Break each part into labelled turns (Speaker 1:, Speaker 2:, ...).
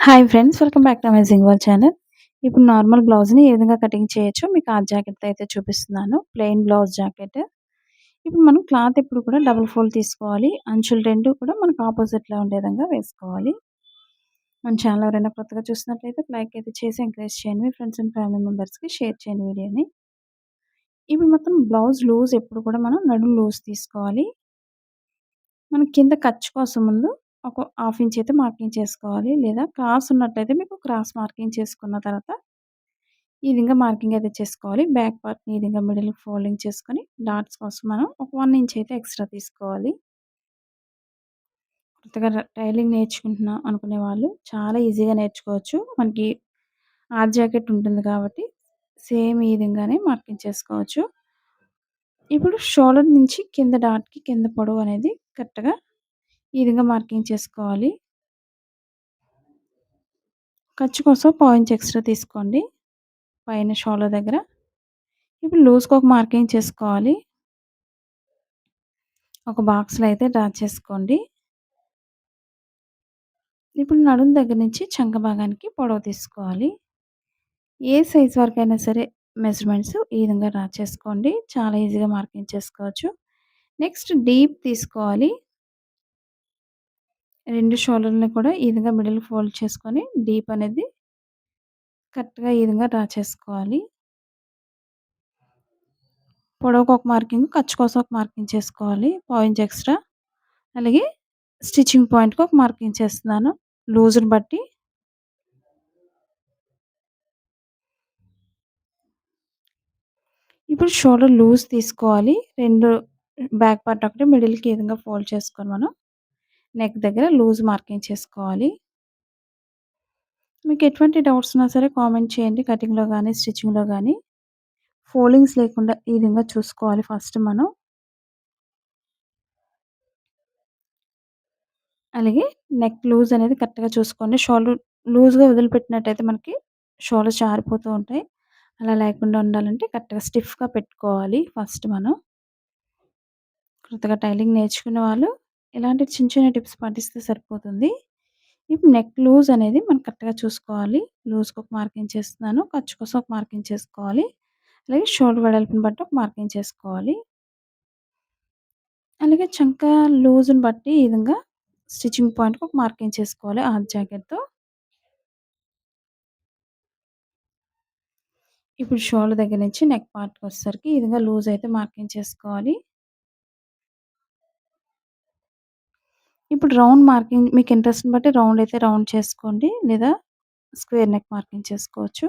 Speaker 1: Hi friends. Welcome back to amazing world channel. ఇప్పుడు normal బ్లౌజ్‌ని ఏ విధంగా కటింగ్ చేయొచ్చో మీకు ఆ జాకెట్‌తో అయితే చూపిస్తున్నాను. Plain blouse jacket. ఇప్పుడు మనం క్లాత్ ఎప్పుడు కూడా డబుల్ ఫోల్డ్ తీసుకోవాలి. అంచులు 2 కూడా మనకు అపోజిట్‌లో ఉండే విధంగా వేసుకోవాలి. మన ఛానల్ ఎవరైనా కొత్తగా చూస్తున్నట్లయితే లైక్ అయితే చేసి ఎంకరేజ్ చేయండి. మీ ఫ్రెండ్స్ అండ్ ఫ్యామిలీ మెంబర్స్‌కి షేర్ చేయండి వీడియోని. ఇప్పుడు మొత్తం బ్లౌజ్ లూజ్ ఎప్పుడు కూడా మనం నడుము లూజ్ తీసుకోవాలి. మనం కింద ఖర్చు కోసం ముందు ఒక హాఫ్ ఇంచ్ అయితే మార్కింగ్ చేసుకోవాలి. లేదా క్రాస్ ఉన్నట్లయితే మీకు క్రాస్ మార్కింగ్ చేసుకున్న తర్వాత ఈ విధంగా మార్కింగ్ అయితే చేసుకోవాలి. బ్యాక్ పార్ట్‌ని ఈ విధంగా మిడిల్‌కి ఫోల్డింగ్ చేసుకొని డాట్స్ కోసం మనం ఒక 1 ఇంచ్ అయితే ఎక్స్‌ట్రా తీసుకోవాలి. కొత్తగా టైలరింగ్ నేర్చుకుంటున్నాం అనుకునే వాళ్ళు చాలా ఈజీగా నేర్చుకోవచ్చు. మనకి ఆర్ట్ జాకెట్ ఉంటుంది కాబట్టి సేమ్ ఈ విధంగానే మార్కింగ్ చేసుకోవచ్చు. ఇప్పుడు షోల్డర్ నుంచి కింద డాట్‌కి కింద పొడవు అనేది కరెక్ట్‌గా ఈ విధంగా మార్కింగ్ చేసుకోవాలి. ఖర్చు కోసం పావించి ఎక్స్‌ట్రా తీసుకోండి పైన షోల్డర్ దగ్గర. ఇప్పుడు లూజ్‌కి ఒక మార్కింగ్ చేసుకోవాలి. ఒక బాక్స్‌లో అయితే డ్రా చేసుకోండి. ఇప్పుడు నడుము దగ్గర నుంచి చంక భాగానికి పొడవు తీసుకోవాలి. ఏ సైజ్ వరకైనా సరే మెజర్‌మెంట్స్ ఈ విధంగా డ్రా చేసుకోండి. చాలా ఈజీగా మార్కింగ్ చేసుకోవచ్చు. నెక్స్ట్ డీప్ తీసుకోవాలి. 2 షోల్డర్‌లని కూడా ఈ విధంగా మిడిల్ ఫోల్డ్ చేసుకొని డీప్ అనేది కరెక్ట్‌గా ఈ విధంగా డ్రా చేసుకోవాలి. పొడవుకి ఒక మార్కింగ్, ఖర్చు కోసం ఒక మార్కింగ్ చేసుకోవాలి. పావించి ఎక్స్‌ట్రా. అలాగే స్టిచ్చింగ్ పాయింట్‌కి ఒక మార్కింగ్ చేస్తున్నాను. లూజ్‌ని బట్టి. ఇప్పుడు షోల్డర్ లూజ్ తీసుకోవాలి. 2 బ్యాక్ పార్ట్ ఒకటి మిడిల్‌కి ఈ విధంగా ఫోల్డ్ చేసుకొని మనం నెక్ దగ్గర లూజ్ మార్కింగ్ చేసుకోవాలి. మీకు ఎటువంటి డౌట్స్ ఉన్నా సరే కామెంట్ చేయండి. కటింగ్‌లో గానీ, స్టిచ్చింగ్‌లో గానీ. ఫోల్డింగ్స్ లేకుండా ఈ విధంగా చూసుకోవాలి ఫస్ట్ మనం. అలాగే నెక్ లూజ్ అనేది కరెక్ట్‌గా చూసుకోండి. షోల్డర్ లూజ్‌గా వదిలిపెట్టినట్టయితే మనకి షోల్డర్స్ జారిపోతూ ఉంటాయి. అలా లేకుండా ఉండాలంటే కరెక్ట్‌గా స్టిఫ్‌గా పెట్టుకోవాలి ఫస్ట్ మనం. కొత్తగా టైలరింగ్ నేర్చుకునే వాళ్ళు ఇలాంటి చిన్న చిన్న టిప్స్ పాటిస్తే సరిపోతుంది. ఇప్పుడు నెక్ లూజ్ అనేది మనం కరెక్ట్‌గా చూసుకోవాలి. లూజ్‌కి ఒక మార్కింగ్ చేస్తున్నాను. ఖర్చు కోసం ఒక మార్కింగ్ చేసుకోవాలి. అలాగే షోల్డర్ వెడల్పుని బట్టి ఒక మార్కింగ్ చేసుకోవాలి. అలాగే చంక లూజ్‌ని బట్టి ఈ విధంగా స్టిచ్చింగ్ పాయింట్‌కి ఒక మార్కింగ్ చేసుకోవాలి ఆర్మ్ జాకెట్‌తో. ఇప్పుడు షోల్డర్ దగ్గర నుంచి నెక్ పార్ట్‌కొచ్చేసరికి ఈ విధంగా లూజ్ అయితే మార్కింగ్ చేసుకోవాలి. ఇప్పుడు రౌండ్ మార్కింగ్ మీకు ఇంట్రెస్ట్‌ని బట్టి రౌండ్ అయితే రౌండ్ చేసుకోండి. లేదా స్క్వేర్ నెక్ మార్కింగ్ చేసుకోవచ్చు.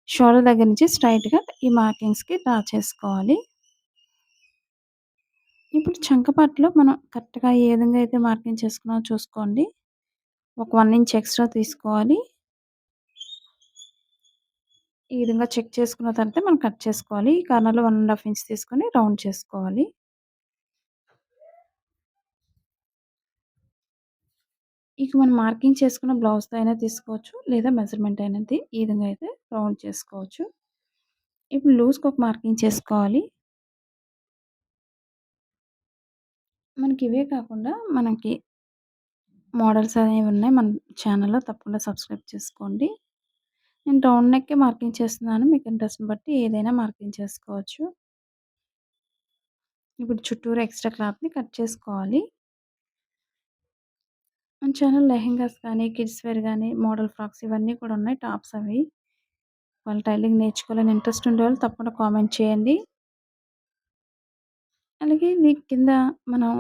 Speaker 1: షోల్డర్ దగ్గర నుంచి స్ట్రెయిట్‌గా ఈ మార్కింగ్స్‌కి డ్రా చేసుకోవాలి. ఇప్పుడు చంక పార్ట్‌లో మనం కరెక్ట్‌గా ఏ విధంగా అయితే మార్కింగ్ చేసుకున్నామో చూసుకోండి. ఒక 1 ఇంచ్ ఎక్స్‌ట్రా తీసుకోవాలి. ఈ విధంగా చెక్ చేసుకున్న తర్వాత మనం కట్ చేసుకోవాలి. ఈ కార్నర్‌లో 1 ½ ఇంచ్ తీసుకొని రౌండ్ చేసుకోవాలి. ఇక మనం మార్కింగ్ చేసుకున్న బ్లౌజ్‌తో అయినా తీసుకోవచ్చు. లేదా మెజర్‌మెంట్ అనేది ఈ విధంగా అయితే రౌండ్ చేసుకోవచ్చు. ఇప్పుడు లూజ్‌కి ఒక మార్కింగ్ చేసుకోవాలి. మనకి ఇవే కాకుండా మనకి మోడల్స్ అనేవి ఉన్నాయి మన ఛానల్‌లో తప్పకుండా సబ్స్క్రైబ్ చేసుకోండి. నేను రౌండ్ నెక్కే మార్కింగ్ చేస్తున్నాను. మీకు ఇంట్రెస్ట్‌ని బట్టి ఏదైనా మార్కింగ్ చేసుకోవచ్చు. ఇప్పుడు చుట్టూరా ఎక్స్‌ట్రా క్లాత్‌ని కట్ చేసుకోవాలి. మన ఛానల్ లెహెంగాస్ కానీ, కిడ్స్ వేర్ గానీ, మోడల్ ఫ్రాక్స్ ఇవన్నీ కూడా ఉన్నాయి. టాప్స్ అవి. వాళ్ళు టైలరింగ్ నేర్చుకోవాలని ఇంట్రెస్ట్ ఉండేవాళ్ళు తప్పకుండా కామెంట్ చేయండి. అలాగే దీని కింద మనం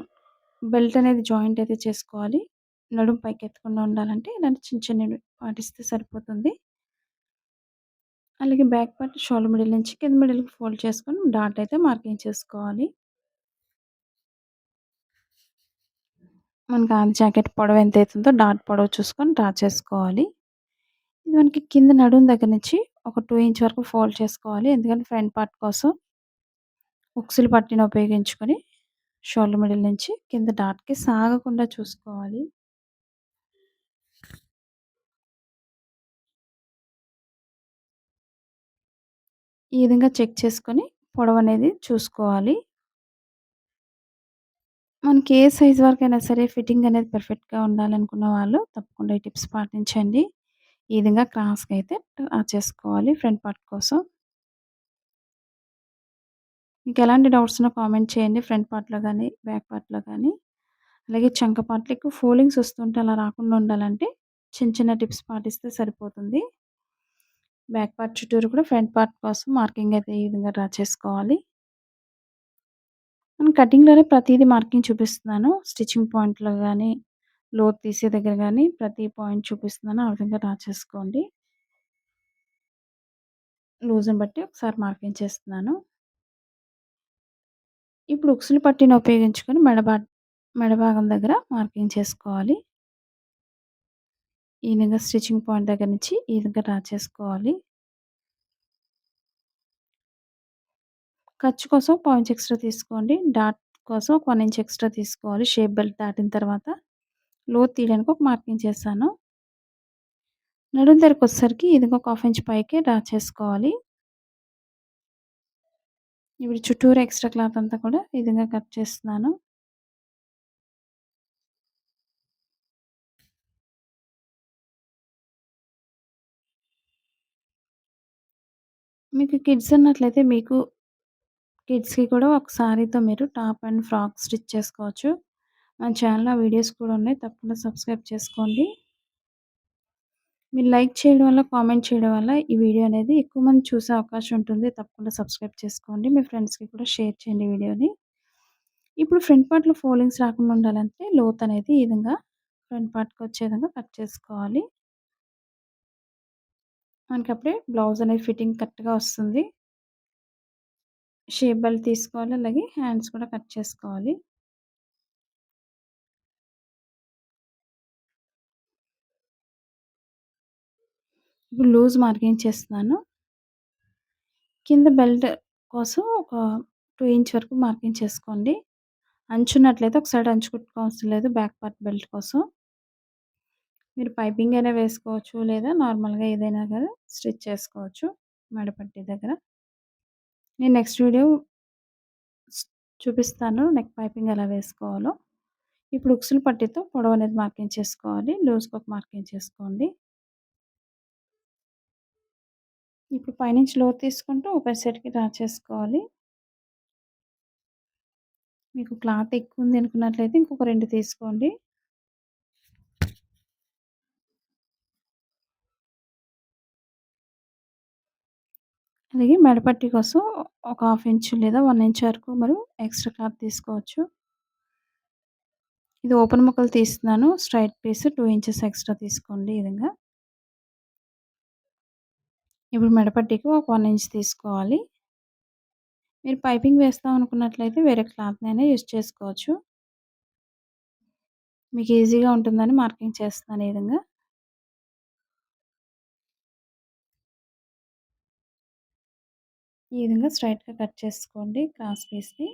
Speaker 1: బెల్ట్ అనేది జాయింట్ అయితే చేసుకోవాలి. నడుము పైకెత్తకుండా ఉండాలంటే ఇలాంటి చిన్న చిన్నవి పాటిస్తే సరిపోతుంది. అలాగే బ్యాక్ పార్ట్ షోల్డర్ మిడిల్ నుంచి కింద మిడిల్‌కి ఫోల్డ్ చేసుకొని డాట్ అయితే మార్కింగ్ చేసుకోవాలి. మనకి ఆర్మ్ జాకెట్ పొడవు ఎంతైతుందో డాట్ పొడవు చూసుకొని డ్రా చేసుకోవాలి. ఇది మనకి కింద నడుము దగ్గర నుంచి ఒక 2 ఇంచ్ వరకు ఫోల్డ్ చేసుకోవాలి. ఎందుకంటే ఫ్రంట్ పార్ట్ కోసం ఉక్సులు పట్టీని ఉపయోగించుకొని షోల్డర్ మిడిల్ నుంచి కింద డాట్‌కి సాగకుండా చూసుకోవాలి. ఈ విధంగా చెక్ చేసుకొని పొడవనేది చూసుకోవాలి. మనకి ఏ సైజ్ వరకైనా సరే ఫిట్టింగ్ అనేది పర్ఫెక్ట్‌గా ఉండాలనుకున్న వాళ్ళు తప్పకుండా ఈ టిప్స్ పాటించండి. ఈ విధంగా క్రాస్‌గా అయితే డ్రా చేసుకోవాలి ఫ్రంట్ పార్ట్ కోసం. మీకెలాంటి డౌట్స్ ఉన్నా కామెంట్ చేయండి. ఫ్రంట్ పార్ట్‌లో గాని, బ్యాక్ పార్ట్‌లో గాని. అలాగే చంక పార్ట్‌లో ఎక్కువ ఫోల్డింగ్స్ వస్తుంటే అలా రాకుండా ఉండాలంటే చిన్న చిన్న టిప్స్ పాటిస్తే సరిపోతుంది. బ్యాక్ పార్ట్ చుట్టూరు కూడా ఫ్రంట్ పార్ట్ కోసం మార్కింగ్ అయితే ఈ విధంగా డ్రా చేసుకోవాలి. నేను కటింగ్‌లోనే ప్రతీది మార్కింగ్ చూపిస్తున్నాను. స్టిచ్చింగ్ పాయింట్‌లో గాని, లోతు తీసే దగ్గర గాని ప్రతి పాయింట్ చూపిస్తున్నాను. ఆ విధంగా డ్రా చేసుకోండి. లూజ్‌ని బట్టి ఒకసారి మార్కింగ్ చేస్తున్నాను. ఇప్పుడు ఉక్సులు పట్టీని ఉపయోగించుకొని మెడ భాగం దగ్గర మార్కింగ్ చేసుకోవాలి. ఈ విధంగా స్టిచ్చింగ్ పాయింట్ దగ్గర నుంచి ఈ విధంగా డ్రా చేసుకోవాలి. ఖర్చు కోసం ఒక పావు ఇంచ్ ఎక్స్‌ట్రా తీసుకోండి. డాట్ కోసం ఒక 1 ఇంచ్ ఎక్స్‌ట్రా తీసుకోవాలి. షేప్ బెల్ట్ దాటిన తర్వాత లోతు తీయడానికి ఒక మార్కింగ్ చేశాను. నడుము దగ్గరకొచ్చేసరికి ఈ విధంగా ఒక హాఫ్ ఇంచ్ పైకి డ్రా చేసుకోవాలి. ఇప్పుడు చుట్టూరా ఎక్స్‌ట్రా క్లాత్ అంతా కూడా ఈ విధంగా కట్ చేస్తున్నాను. మీకు కిడ్స్ ఉన్నట్లయితే కిడ్స్‌కి కూడా ఒక సారీతో మీరు టాప్ అండ్ ఫ్రాక్ స్టిచ్ చేసుకోవచ్చు. మన ఛానల్‌లో వీడియోస్ కూడా ఉన్నాయి. తప్పకుండా సబ్స్క్రైబ్ చేసుకోండి. మీరు లైక్ చేయడం వల్ల, కామెంట్ చేయడం వల్ల ఈ వీడియో అనేది ఎక్కువ మంది చూసే అవకాశం ఉంటుంది. తప్పకుండా సబ్స్క్రైబ్ చేసుకోండి. మీ ఫ్రెండ్స్‌కి కూడా షేర్ చేయండి ఈ వీడియోని. ఇప్పుడు ఫ్రంట్ పార్ట్‌లో ఫోల్డింగ్స్ రాకుండా ఉండాలంటే లోతనేది ఈ విధంగా ఫ్రంట్ పార్ట్‌కొచ్చే విధంగా కట్ చేసుకోవాలి. మనకప్పుడే బ్లౌజ్ అనేది ఫిట్టింగ్ కరెక్ట్‌గా వస్తుంది. షేప్ బెల్ట్ తీసుకోవాలి. అలాగే హ్యాండ్స్ కూడా కట్ చేసుకోవాలి. ఇప్పుడు లూజ్ మార్కింగ్ చేస్తున్నాను. కింద బెల్ట్ కోసం ఒక 2 ఇంచ్ వరకు మార్కింగ్ చేసుకోండి. అంచున్నట్లయితే ఒక సైడ్ అంచు కుట్టుకోవసరం లేదు బ్యాక్ పార్ట్ బెల్ట్ కోసం. మీరు పైపింగ్ అయినా వేసుకోవచ్చు. లేదా నార్మల్‌గా ఏదైనా గాని స్టిచ్ చేసుకోవచ్చు మెడపట్టి దగ్గర. నేను నెక్స్ట్ వీడియో స్ చూపిస్తాను నెక్ పైపింగ్ ఎలా వేసుకోవాలో. ఇప్పుడు ఉక్సులు పట్టీతో పొడవనేది మార్కింగ్ చేసుకోవాలి. లూజ్‌కి ఒక మార్కింగ్ చేసుకోండి. ఇప్పుడు పైనుంచి లోతు తీసుకుంటూ ఒక సైడ్‌కి డ్రా చేసుకోవాలి. మీకు క్లాత్ ఎక్కువుంది అనుకున్నట్లయితే ఇంకొక 2 తీసుకోండి. అలాగే మెడపట్టీ కోసం ఒక హాఫ్ ఇంచ్ లేదా 1 ఇంచ్ వరకు మీరు ఎక్స్‌ట్రా క్లాత్ తీసుకోవచ్చు. ఇది ఓపెన్ ముక్కలు తీస్తున్నాను. స్ట్రెయిట్ పీస్ 2 ఇంచెస్ ఎక్స్‌ట్రా తీసుకోండి ఈ విధంగా. ఇప్పుడు మెడపట్టీకి ఒక 1 ఇంచ్ తీసుకోవాలి. మీరు పైపింగ్ వేస్తాం అనుకున్నట్లయితే వేరే క్లాత్‌నైనా యూజ్ చేసుకోవచ్చు. మీకు ఈజీగా ఉంటుందని మార్కింగ్ చేస్తున్నాను ఈ విధంగా. ఈ విధంగా స్ట్రెయిట్‌గా కట్ చేసుకోండి క్రాస్ పీస్‌ని.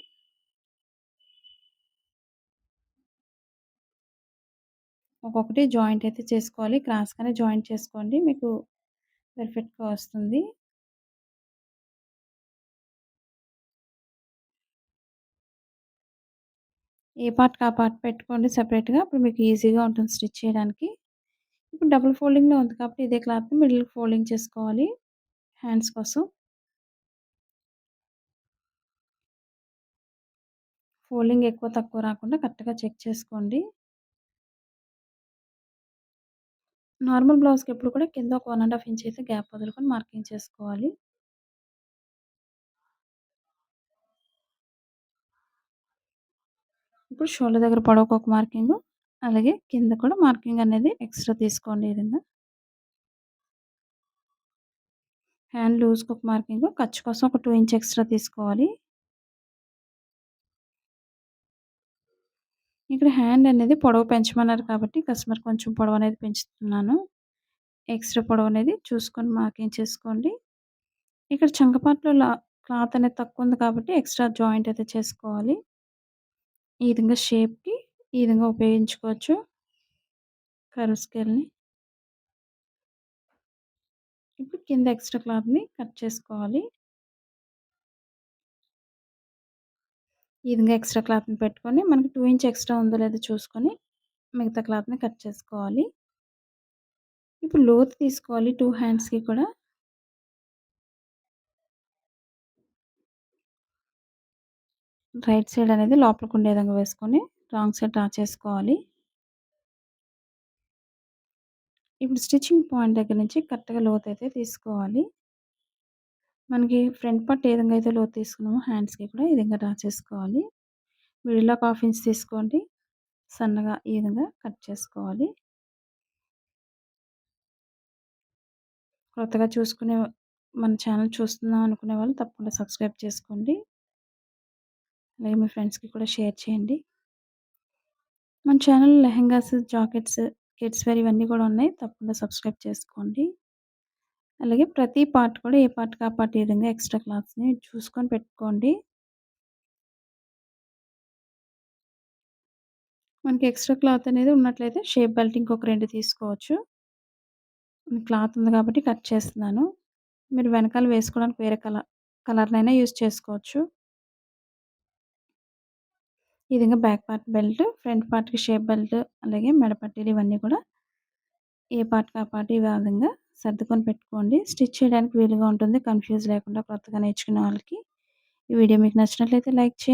Speaker 1: ఒక్కొక్కటి జాయింట్ అయితే చేసుకోవాలి. క్రాస్‌గానే జాయింట్ చేసుకోండి. మీకు పర్ఫెక్ట్‌గా వస్తుంది. ఏ పార్ట్‌కి ఆ పార్ట్ పెట్టుకోండి సెపరేట్‌గా. అప్పుడు మీకు ఈజీగా ఉంటుంది స్టిచ్ చేయడానికి. ఇప్పుడు డబుల్ ఫోల్డింగ్‌లో ఉంది కాబట్టి ఇదే క్లాత్‌ని మిడిల్‌కి ఫోల్డింగ్ చేసుకోవాలి హ్యాండ్స్ కోసం. ఫోల్డింగ్ ఎక్కువ తక్కువ రాకుండా కరెక్ట్‌గా చెక్ చేసుకోండి. నార్మల్ బ్లౌజ్‌కి ఎప్పుడు కూడా కింద ఒక 1 ½ ఇంచ్ అయితే గ్యాప్ వదులుకొని మార్కింగ్ చేసుకోవాలి. ఇప్పుడు షోల్డర్ దగ్గర పొడవుకి ఒక మార్కింగు, అలాగే కింద కూడా మార్కింగ్ అనేది ఎక్స్‌ట్రా తీసుకోండి ఈ విధంగా. హ్యాండ్ లూజ్‌కి ఒక మార్కింగు, ఖర్చు కోసం ఒక 2 ఇంచ్ ఎక్స్‌ట్రా తీసుకోవాలి. ఇక్కడ హ్యాండ్ అనేది పొడవు పెంచమన్నారు కాబట్టి కస్టమర్ కొంచెం పొడవు అనేది పెంచుతున్నాను. ఎక్స్‌ట్రా పొడవు అనేది చూసుకొని మార్కింగ్ చేసుకోండి. ఇక్కడ చంక పార్ట్‌లో క్లాత్ అనేది తక్కువ ఉంది కాబట్టి ఎక్స్‌ట్రా జాయింట్ అయితే చేసుకోవాలి. ఈ విధంగా షేప్‌కి ఈ విధంగా ఉపయోగించుకోవచ్చు కర్వ్ స్కేల్‌ని. ఇప్పుడు కింద ఎక్స్‌ట్రా క్లాత్‌ని కట్ చేసుకోవాలి. ఈ విధంగా ఎక్స్‌ట్రా క్లాత్‌ని పెట్టుకొని మనకి 2 ఇంచ్ ఎక్స్‌ట్రా ఉందో లేదో చూసుకొని మిగతా క్లాత్‌ని కట్ చేసుకోవాలి. ఇప్పుడు లోతు తీసుకోవాలి 2 హ్యాండ్స్‌కి కూడా. రైట్ సైడ్ అనేది లోపలికుండే విధంగా వేసుకొని రాంగ్ సైడ్ డ్రా చేసుకోవాలి. ఇప్పుడు స్టిచ్చింగ్ పాయింట్ దగ్గర నుంచి కరెక్ట్‌గా లోతైతే తీసుకోవాలి. మనకి ఫ్రంట్ పార్ట్ ఏ విధంగా అయితే లోతు తీసుకున్నామో హ్యాండ్స్‌కి కూడా ఈ విధంగా డ్రా చేసుకోవాలి. మిడిల్‌లో ఒక హాఫ్ ఇంచ్ తీసుకోండి. సన్నగా ఈ విధంగా కట్ చేసుకోవాలి. కొత్తగా చూసుకునే మన ఛానల్ చూస్తున్నాం అనుకునే వాళ్ళు తప్పకుండా సబ్స్క్రైబ్ చేసుకోండి. అలాగే మీ ఫ్రెండ్స్‌కి కూడా షేర్ చేయండి. మన ఛానల్‌లో లెహెంగాస్, జాకెట్స్, కిడ్స్ వేర్ ఇవన్నీ కూడా ఉన్నాయి. తప్పకుండా సబ్స్క్రైబ్ చేసుకోండి. అలాగే ప్రతి పార్ట్ కూడా ఏ పార్ట్‌కి ఆ పార్ట్ ఈ విధంగా ఎక్స్‌ట్రా క్లాత్స్‌ని చూసుకొని పెట్టుకోండి. మనకి ఎక్స్‌ట్రా క్లాత్ అనేది ఉన్నట్లయితే షేప్ బెల్ట్ ఇంకొక 2 తీసుకోవచ్చు. క్లాత్ ఉంది కాబట్టి కట్ చేస్తున్నాను. మీరు వెనకాల వేసుకోవడానికి వేరే కలర్‌నైనా యూజ్ చేసుకోవచ్చు. ఈ విధంగా బ్యాక్ పార్ట్ బెల్ట్, ఫ్రంట్ పార్ట్‌కి షేప్ బెల్ట్, అలాగే మెడ పట్టీలు ఇవన్నీ కూడా ఏ పార్ట్‌కి ఆ పార్ట్ ఈ విధంగా సర్దుకొని పెట్టుకోండి. స్టిచ్ చేయడానికి వీలుగా ఉంటుంది. కన్‌ఫ్యూజ్ లేకుండా కొత్తగా నేర్చుకునే వాళ్ళకి. ఈ వీడియో మీకు నచ్చినట్లయితే లైక్ చేయండి.